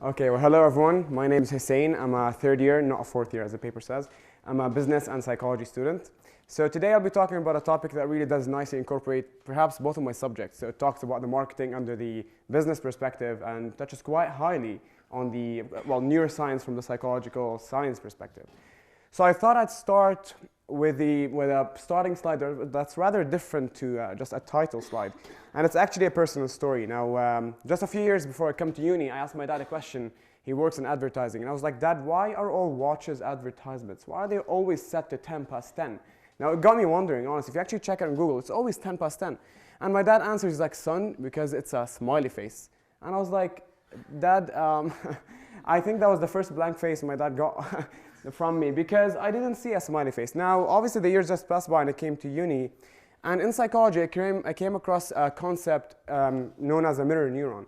Okay, well, hello everyone. My name is Hussein. I'm a third year, not a fourth year as the paper says. I'm a business and psychology student. So today I'll be talking about a topic that really does nicely incorporate perhaps both of my subjects. So it talks about the marketing under the business perspective and touches quite highly on the, neuroscience from the psychological science perspective. So I thought I'd start with a starting slide that's rather different to just a title slide. And it's actually a personal story. Now, just a few years before I come to uni, I asked my dad a question. He works in advertising. And I was like, Dad, why are all watches advertisements? Why are they always set to 10 past 10? Now, it got me wondering, honestly. If you actually check it on Google, it's always 10 past 10. And my dad answers, he's like, son, because it's a smiley face. And I was like, Dad, I think that was the first blank face my dad got from me because I didn't see a smiley face. Now, obviously, the years just passed by and I came to uni. And in psychology, I came across a concept known as a mirror neuron.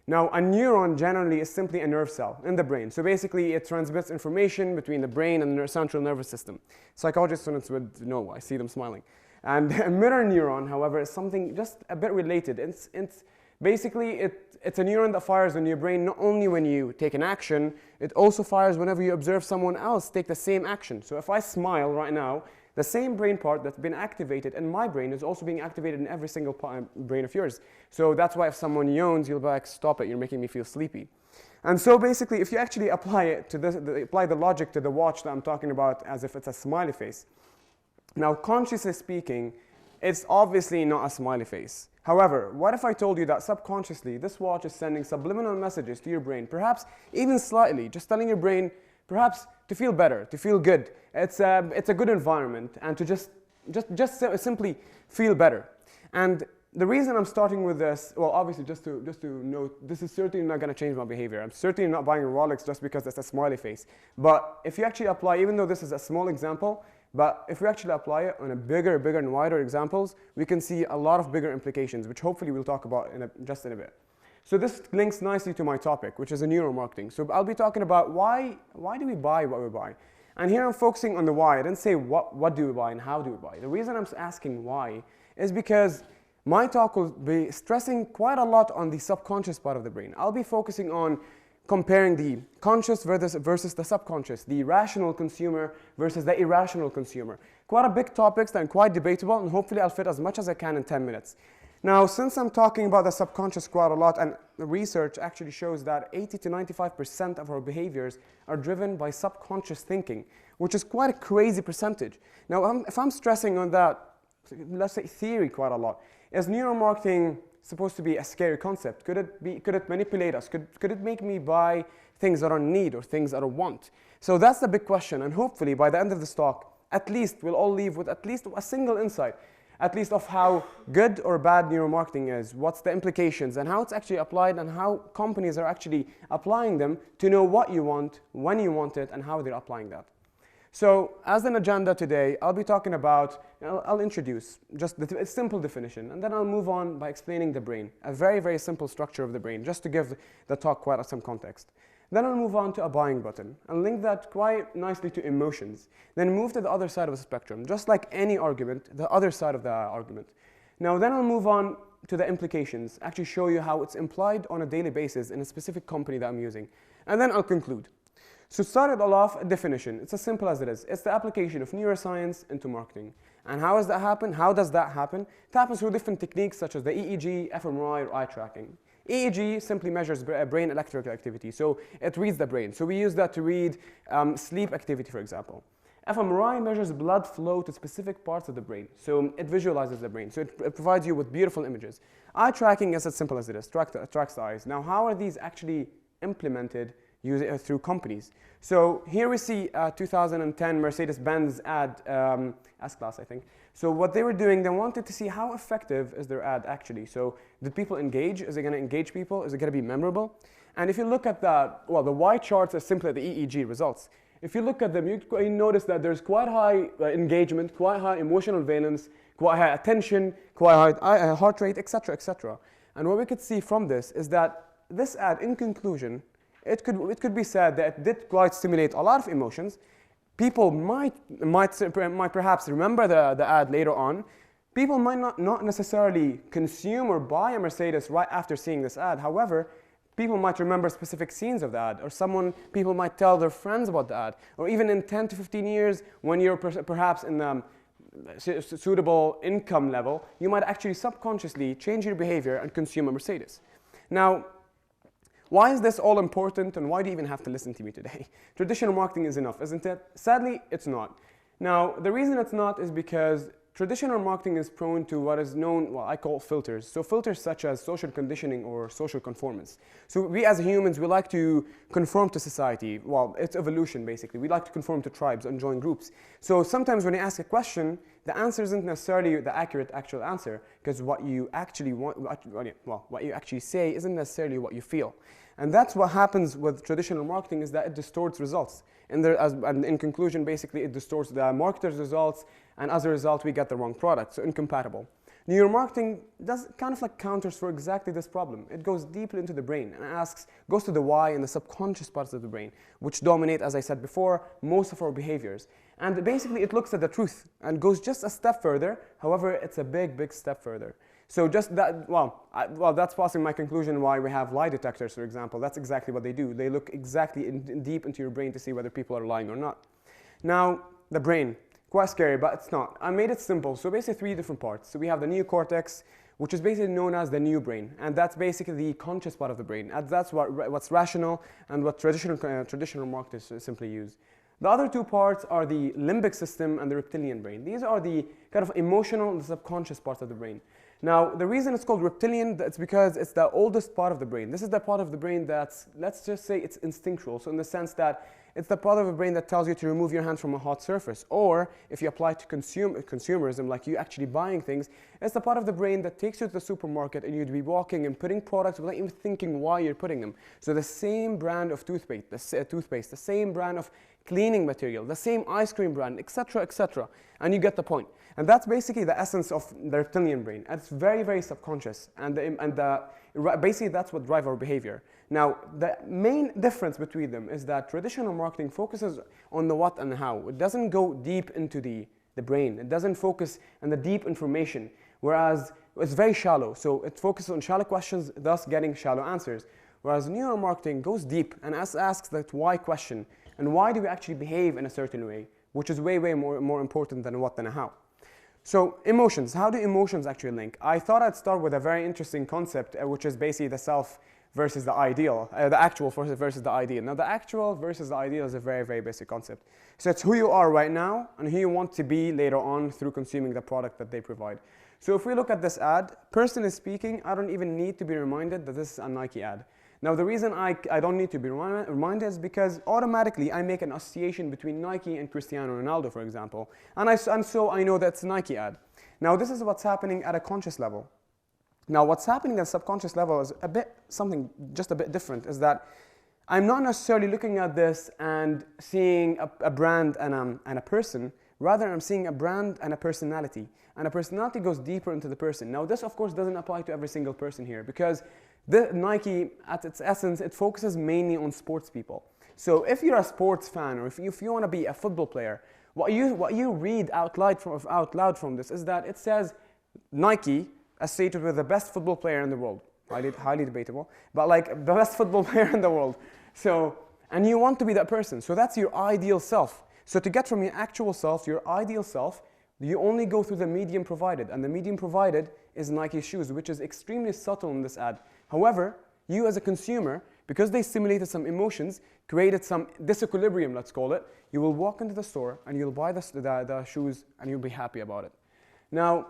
Now, a neuron generally is simply a nerve cell in the brain. So basically, it transmits information between the brain and the central nervous system. Psychology students would know. I see them smiling. And a mirror neuron, however, is something just a bit related. Basically, it's a neuron that fires in your brain not only when you take an action, it also fires whenever you observe someone else take the same action. So if I smile right now, the same brain part that's been activated in my brain is also being activated in every single brain of yours. So that's why if someone yawns, you'll be like, stop it, you're making me feel sleepy. And so basically, if you actually apply it to apply the logic to the watch that I'm talking about as if it's a smiley face. Now, consciously speaking, it's obviously not a smiley face. However, what if I told you that subconsciously this watch is sending subliminal messages to your brain, perhaps even slightly, just telling your brain perhaps to feel better, to feel good. It's a good environment and to just simply feel better. And the reason I'm starting with this, well, obviously just to note, this is certainly not going to change my behavior. I'm certainly not buying a Rolex just because it's a smiley face. But if you actually apply, even though this is a small example, but if we actually apply it on a bigger and wider examples, we can see a lot of bigger implications, which hopefully we'll talk about just in a bit. So this links nicely to my topic, which is a neuromarketing. So I'll be talking about why do we buy what we buy? And here I'm focusing on the why. I didn't say what do we buy and how do we buy. The reason I'm asking why is because my talk will be stressing quite a lot on the subconscious part of the brain. I'll be focusing on comparing the conscious versus the subconscious, the rational consumer versus the irrational consumer. Quite a big topics and quite debatable, and hopefully I'll fit as much as I can in 10 minutes. Now, since I'm talking about the subconscious quite a lot, and the research actually shows that 80 to 95% of our behaviors are driven by subconscious thinking, which is quite a crazy percentage. Now, if I'm stressing on that, let's say theory quite a lot, is neuromarketing supposed to be a scary concept? Could it manipulate us? Could it make me buy things that I need or things that I want? So that's the big question, and hopefully by the end of this talk, at least we'll all leave with at least a single insight, at least of how good or bad neuromarketing is, what's the implications, and how it's actually applied, and how companies are actually applying them to know what you want, when you want it, and how they're applying that. So as an agenda today, I'll be talking about, I'll introduce just a simple definition, and then I'll move on by explaining the brain, a very, very simple structure of the brain, just to give the talk quite some context. Then I'll move on to a buying button and link that quite nicely to emotions. Then move to the other side of the spectrum, just like any argument, the other side of the argument. Now then I'll move on to the implications, actually show you how it's implied on a daily basis in a specific company that I'm using. And then I'll conclude. So start it all off, a definition. It's as simple as it is. It's the application of neuroscience into marketing. And how does that happen? How does that happen? It happens through different techniques such as the EEG, fMRI, or eye tracking. EEG simply measures brain electrical activity, so it reads the brain. So we use that to read sleep activity, for example. fMRI measures blood flow to specific parts of the brain, so it visualizes the brain. So it provides you with beautiful images. Eye tracking is as simple as it is, tracks the eyes. Now, how are these actually implemented through companies? So here we see a 2010 Mercedes-Benz ad, S-Class, I think. So what they were doing, they wanted to see how effective is their ad actually. So did people engage? Is it going to engage people? Is it going to be memorable? And if you look at the Y charts are simply the EEG results. If you look at them, you notice that there's quite high engagement, quite high emotional valence, quite high attention, quite high heart rate, etc., etc. And what we could see from this is that this ad, in conclusion, it could be said that it did quite stimulate a lot of emotions. People might perhaps remember the ad later on. People might not necessarily consume or buy a Mercedes right after seeing this ad. However, People might remember specific scenes of the ad, or people might tell their friends about the ad, or even in 10 to 15 years, when you're perhaps in the suitable income level, you might actually subconsciously change your behavior and consume a Mercedes. Now, why is this all important, and why do you even have to listen to me today? Traditional marketing is enough, isn't it? Sadly, it's not. Now, the reason it's not is because traditional marketing is prone to what is known, well, I call filters. So filters such as social conditioning or social conformance. So we as humans, we like to conform to society. Well, it's evolution, basically. We like to conform to tribes and join groups. So sometimes when you ask a question, the answer isn't necessarily the accurate actual answer, because what you actually want, what you actually say isn't necessarily what you feel. And that's what happens with traditional marketing, is that it distorts results. And in conclusion, basically, it distorts the marketer's results, and as a result, we get the wrong product, so incompatible. Neuromarketing does kind of like counters for exactly this problem. It goes deeply into the brain and goes to the why and the subconscious parts of the brain, which dominate, as I said before, most of our behaviors. And basically, it looks at the truth and goes just a step further. However, it's a big, big step further. So just that, that's possibly my conclusion why we have lie detectors, for example. That's exactly what they do. They look exactly deep into your brain to see whether people are lying or not. Now, the brain. Quite scary, but it's not. I made it simple. So basically 3 different parts. So we have the neocortex, which is basically known as the new brain. And that's basically the conscious part of the brain. And that's what's rational and what traditional marketers simply use. The other 2 parts are the limbic system and the reptilian brain. These are the kind of emotional and subconscious parts of the brain. Now, the reason it's called reptilian, it's because it's the oldest part of the brain. This is the part of the brain that's, let's just say it's instinctual. So in the sense that it's the part of the brain that tells you to remove your hand from a hot surface. Or if you apply to consumerism, like you actually buying things, it's the part of the brain that takes you to the supermarket and you'd be walking and putting products without even thinking why you're putting them. So the same brand of toothpaste, the same brand of cleaning material, the same ice cream brand, etc., etc. And you get the point. And that's basically the essence of the reptilian brain. And it's very, very subconscious. Basically, that's what drives our behavior. Now, the main difference between them is that traditional marketing focuses on the what and the how. It doesn't go deep into the brain. It doesn't focus on the deep information, whereas it's very shallow. So it focuses on shallow questions, thus getting shallow answers. Whereas neuromarketing goes deep and asks that why question. And why do we actually behave in a certain way, which is way, way more important than what and how. So emotions, how do emotions actually link? I thought I'd start with a very interesting concept, which is basically the self versus the ideal, the actual versus the ideal. Now, the actual versus the ideal is a very, very basic concept. So it's who you are right now and who you want to be later on through consuming the product that they provide. So if we look at this ad, personally speaking, I don't even need to be reminded that this is a Nike ad. Now, the reason I don't need to be reminded is because automatically I make an association between Nike and Cristiano Ronaldo, for example. And so I know that's a Nike ad. Now, this is what's happening at a conscious level. Now, what's happening at a subconscious level is something just a bit different, is that I'm not necessarily looking at this and seeing a brand and a person. Rather, I'm seeing a brand and a personality. And a personality goes deeper into the person. Now, this, of course, doesn't apply to every single person here, because the Nike, at its essence, it focuses mainly on sports people. So if you're a sports fan, or if you want to be a football player, what you read out loud from this is that it says Nike associated with the best football player in the world. Highly debatable, but like the best football player in the world. So, and you want to be that person. So that's your ideal self. So to get from your actual self, your ideal self, you only go through the medium provided. And the medium provided is Nike shoes, which is extremely subtle in this ad. However, you as a consumer, because they simulated some emotions, created some disequilibrium, let's call it, you will walk into the store and you'll buy the shoes and you'll be happy about it. Now,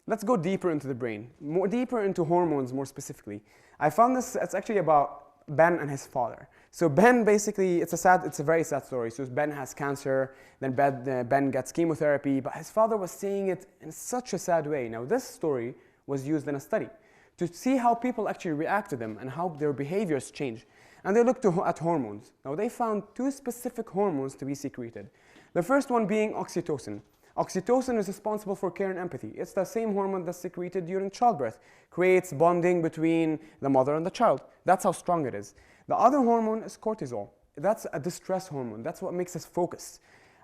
let's go deeper into the brain, deeper into hormones more specifically. I found this, it's actually about Ben and his father. So Ben basically, it's a very sad story. So Ben has cancer, then Ben gets chemotherapy, but his father was saying it in such a sad way. Now, this story was used in a study to see how people actually react to them and how their behaviors change. And they looked at hormones. Now, they found 2 specific hormones to be secreted. The first one being oxytocin. Oxytocin is responsible for care and empathy. It's the same hormone that's secreted during childbirth, creates bonding between the mother and the child. That's how strong it is. The other hormone is cortisol. That's a distress hormone. That's what makes us focus.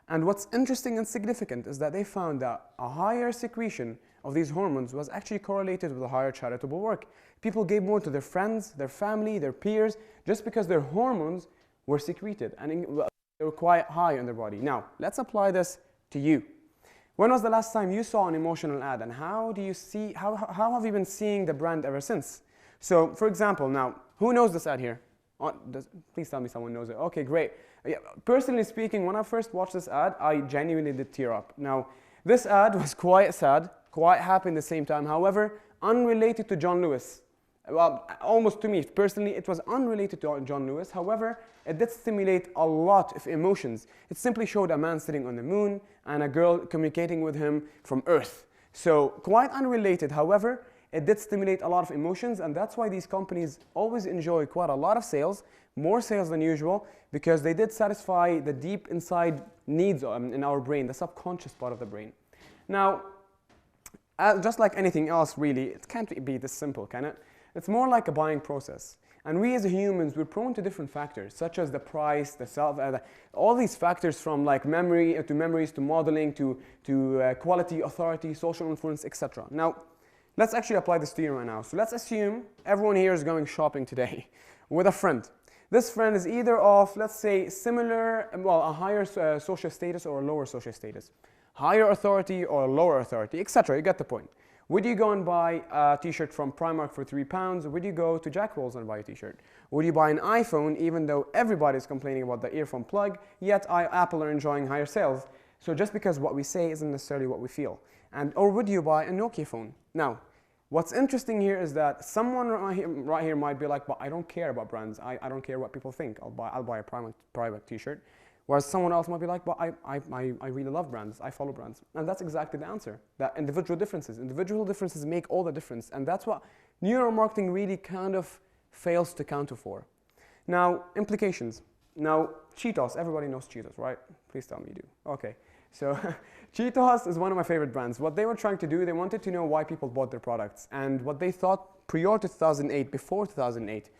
And what's interesting and significant is that they found that a higher secretion of these hormones was actually correlated with a higher charitable work. People gave more to their friends, their family, their peers, just because their hormones were secreted and they were quite high in their body. Now, let's apply this to you. When was the last time you saw an emotional ad, and how have you been seeing the brand ever since? So, for example, now, who knows this ad here? Please tell me someone knows it. Okay, great. Yeah, personally speaking, when I first watched this ad, I genuinely did tear up. Now, this ad was quite sad, quite happy at the same time. However, unrelated to John Lewis. Well, almost to me. Personally, it was unrelated to John Lewis. However, it did stimulate a lot of emotions. It simply showed a man sitting on the moon and a girl communicating with him from Earth. So, quite unrelated. However, it did stimulate a lot of emotions, and that's why these companies always enjoy quite a lot of sales, more sales than usual, because they did satisfy the deep inside needs in our brain, the subconscious part of the brain. Now, just like anything else, really, it can't be this simple, can it? It's more like a buying process. And we as humans, we're prone to different factors, such as the price, all these factors from like memories to modeling to quality, authority, social influence, etc. Now, let's actually apply this to you right now. So let's assume everyone here is going shopping today with a friend. This friend is either of, let's say, similar, well, a higher social status or a lower social status, higher authority or lower authority, etc. You get the point. Would you go and buy a t-shirt from Primark for £3? Or would you go to Jack Wolf's and buy a t-shirt? Would you buy an iPhone even though everybody's complaining about the earphone plug, yet Apple are enjoying higher sales? So just because what we say isn't necessarily what we feel. Or would you buy a Nokia phone? Now, what's interesting here is that someone right here might be like, but I don't care about brands. I don't care what people think. I'll buy a Primark t-shirt. Whereas someone else might be like, but I really love brands. I follow brands. And that's exactly the answer. That individual differences make all the difference. And that's what neuromarketing really kind of fails to counter for. Now, implications. Now, Cheetos. Everybody knows Cheetos, right? Please tell me you do. Okay. So Cheetos is one of my favorite brands. What they were trying to do, they wanted to know why people bought their products. And what they thought prior to 2008, before 2008,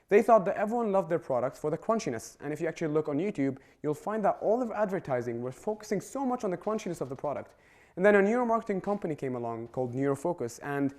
they thought that everyone loved their products for the crunchiness. And if you actually look on YouTube, you'll find that all of advertising was focusing so much on the crunchiness of the product. And then a neuromarketing company came along called Neurofocus, and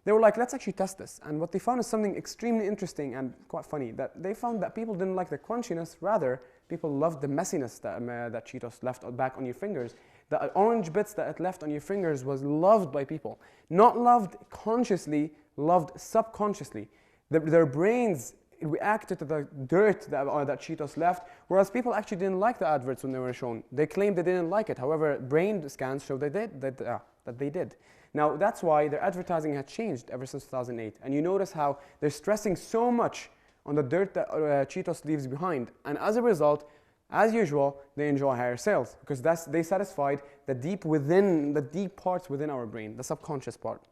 they were like, let's actually test this. And what they found is something extremely interesting and quite funny, that they found that people didn't like the crunchiness, rather, people loved the messiness that Cheetos left back on your fingers. The orange bits that it left on your fingers was loved by people. Not loved consciously, loved subconsciously. Their brains reacted to the dirt that Cheetos left, whereas people actually didn't like the adverts when they were shown. They claimed they didn't like it. However, brain scans showed that they did. Now, that's why their advertising had changed ever since 2008. And you notice how they're stressing so much on the dirt that Cheetos leaves behind. And as a result, as usual, they enjoy higher sales because they satisfied the deep parts within our brain, the subconscious part.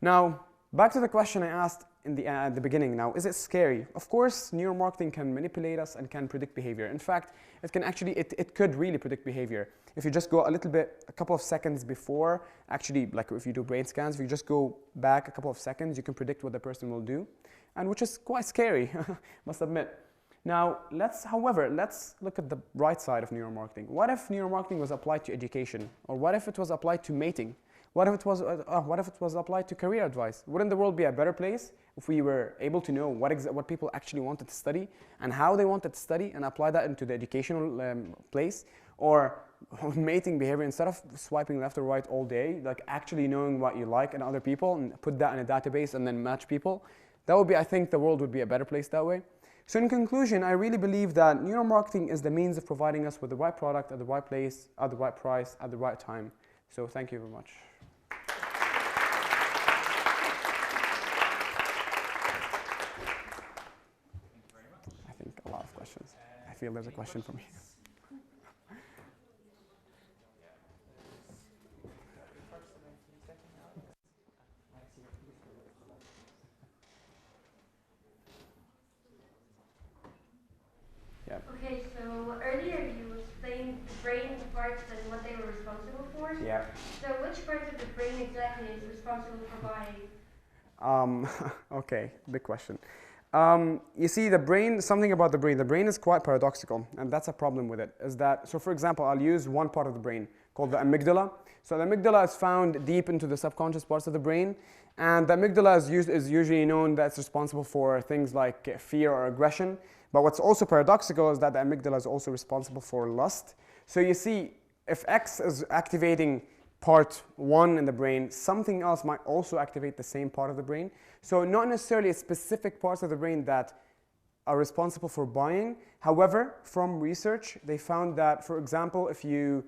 Now, back to the question I asked at the beginning now, is it scary? Of course, neuromarketing can manipulate us and can predict behavior. In fact, it could really predict behavior. If you just go a couple of seconds before, actually, like if you do brain scans, if you just go back a couple of seconds, you can predict what the person will do, and which is quite scary, must admit. Now, however, let's look at the right side of neuromarketing. What if neuromarketing was applied to education? Or what if it was applied to mating? What if it was applied to career advice? Wouldn't the world be a better place if we were able to know what people actually wanted to study and how they wanted to study and apply that into the educational place? Or mating behavior, instead of swiping left or right all day, like actually knowing what you like in other people and put that in a database and then match people? That would be, I think the world would be a better place that way. So in conclusion, I really believe that neuromarketing is the means of providing us with the right product at the right place, at the right price, at the right time. So thank you very much. I think a lot of questions. I feel there's a question for me. Yeah. Okay, so earlier you explained the brain parts and what they were responsible for. Yeah. So which part of the brain exactly is responsible for buying? Okay, big question. You see, the brain, something about the brain is quite paradoxical, and that's a problem with it, is that, so for example, I'll use one part of the brain called the amygdala. So the amygdala is found deep into the subconscious parts of the brain, and the amygdala is usually known that's responsible for things like fear or aggression. But what's also paradoxical is that the amygdala is also responsible for lust. So you see, if X is activating part 1 in the brain, something else might also activate the same part of the brain. So not necessarily specific parts of the brain that are responsible for buying. However, from research, they found that, for example, if you,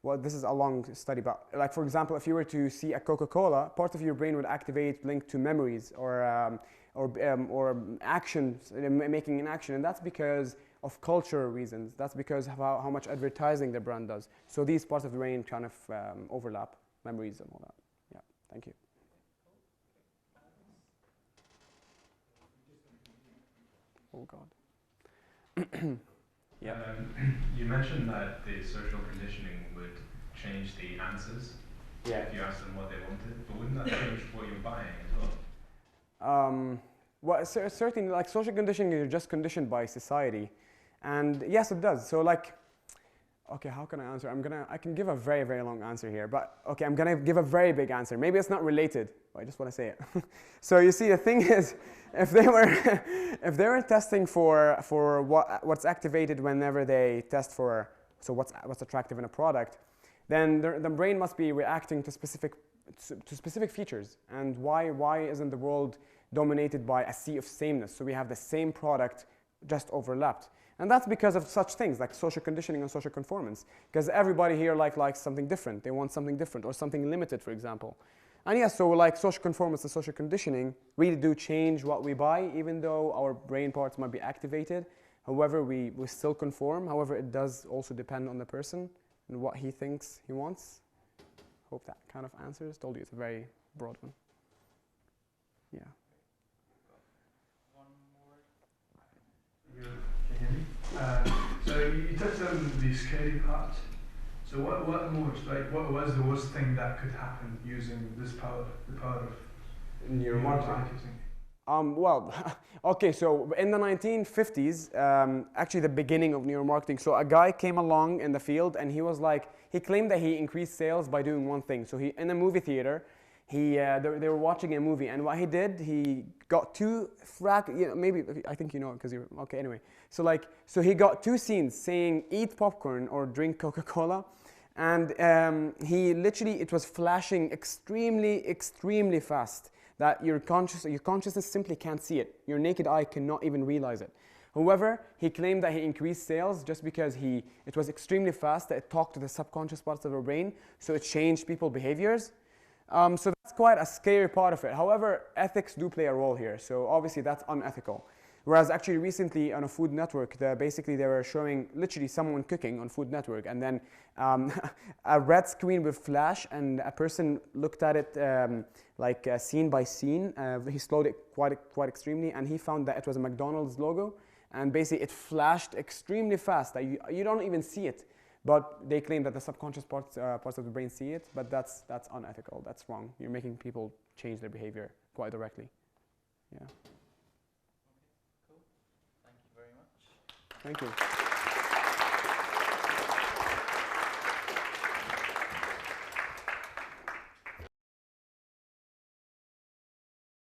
well, this is a long study, but like, for example, if you were to see a Coca-Cola, part of your brain would activate linked to memories or actions, making an action, and that's because of cultural reasons. That's because of how much advertising the brand does. So these parts of the brain kind of overlap, memories and all that. Yeah, thank you. Oh God. Yeah. You mentioned that the social conditioning would change the answers if you asked them what they wanted, but wouldn't that change what you're buying as well? Well, certainly, like social conditioning, you're just conditioned by society. And yes, it does. So like, okay, how can I answer? I can give a very, very long answer here, but okay, I'm gonna give a very big answer. Maybe it's not related, but I just want to say it. So you see, the thing is, if they were testing for what's activated whenever they test for, so what's attractive in a product, then the brain must be reacting to specific features. And why isn't the world dominated by a sea of sameness? So we have the same product just overlapped. And that's because of such things like social conditioning and social conformance. Because everybody here likes something different. They want something different or something limited, for example. And yes, so like social conformance and social conditioning really do change what we buy, even though our brain parts might be activated. However, we still conform. However, it does also depend on the person and what he thinks he wants. Hope that kind of answers. Told you it's a very broad one. Yeah. Can you hear me? So you touched on the scary part. So what was the worst thing that could happen using this power, the power of neuromarketing? Well, okay, so in the 1950s, actually the beginning of neuromarketing, so a guy came along in the field and he claimed that he increased sales by doing one thing. So in a movie theater, they were watching a movie, and what he did, he got maybe, I think you know it because you're, okay, anyway. So he got two scenes saying, eat popcorn or drink Coca-Cola, and it was flashing extremely, extremely fast that your consciousness simply can't see it. Your naked eye cannot even realize it. However, he claimed that he increased sales just because it was extremely fast, that it talked to the subconscious parts of our brain, so it changed people's behaviors. So that's quite a scary part of it. However, ethics do play a role here, so obviously that's unethical. Whereas actually recently on a Food Network, basically they were showing literally someone cooking on Food Network, and then a red screen would flash, and a person looked at it scene by scene. He slowed it quite extremely, and he found that it was a McDonald's logo, and basically it flashed extremely fast that you don't even see it. But they claim that the subconscious parts of the brain see it, but that's unethical. That's wrong. You're making people change their behavior quite directly. Yeah. Cool. Thank you very much. Thank you.